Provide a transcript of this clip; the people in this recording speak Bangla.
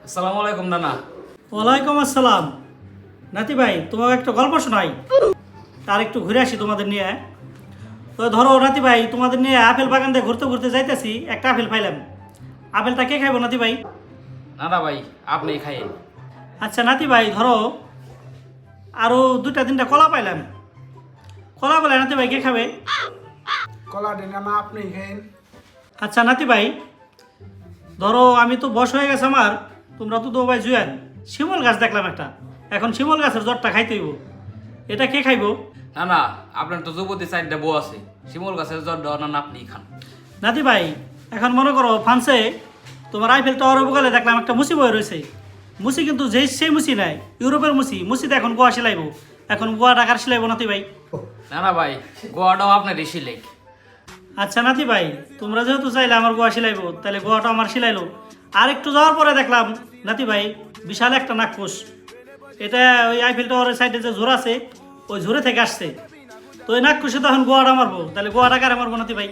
আসসালামু আলাইকুম নানা। ওয়ালাইকুম আসসালাম। নাতি ভাই, তোমাকে একটা গল্প শোনাই, তার একটু ঘুরে আসি তোমাদের নিয়ে। তো ধরো নাতি ভাই, তোমাদের নিয়ে আপেল বাগান দিয়ে ঘুরতে ঘুরতে যাইতেছি, একটা আপেল পাইলাম। আপেলটা কে খাইবো নাতি ভাই? নানা ভাই, আপনি খাইয়েন। আচ্ছা নাতি ভাই, ধরো আরও দুইটা তিনটা কলা পাইলাম। কলা বলে নাতি ভাই কে খাবে? কলা ডিনা না আপনি খাইন। আচ্ছা নাতি ভাই, ধরো আমি তো বয়স হয়ে গেছে আমার, তোমরা তো ভাই জুয়ান, শিমল গাছ দেখলাম একটা, এখন শিমল গাছের জটটা খাইতে হইব, এটা কে খাইবো? নানা, আপনার তো যুবতী চারটা বউ আছে, শিমুল গাছের জ্বর দেওয়া নানা আপনি খান। নাতি ভাই, এখন মনে করো ফ্রান্সে তোমার আইফেল টাওয়ারের বগালে দেখলাম একটা মুসি বয়ে রয়েছে। মুসি কিন্তু সেই মুসি নাই, ইউরোপের মুসিতে এখন গোয়া সিলাইবো, এখন গোয়া টাকার সিলাইবো নাতি ভাই। নানা ভাই, গোয়াটাও আপনার রেশি লেগ। আচ্ছা নাতি ভাই, তোমরা যেহেতু চাইলে আমার গোয়া সিলাইবো, তাহলে গোয়াটা আমার সিলাইলো। আর একটু যাওয়ার পরে দেখলাম নাতি ভাই বিশাল একটা নাকফুস, এটা ওই আইফেল টাওয়ারের সাইডে যে ঝোর আছে, ওই ঝোরে থেকে আসছে। তো ওই নাকফুসে তখন গোয়াটা মারবো, তাহলে গোয়াটা কারে মারবো নাতি ভাই?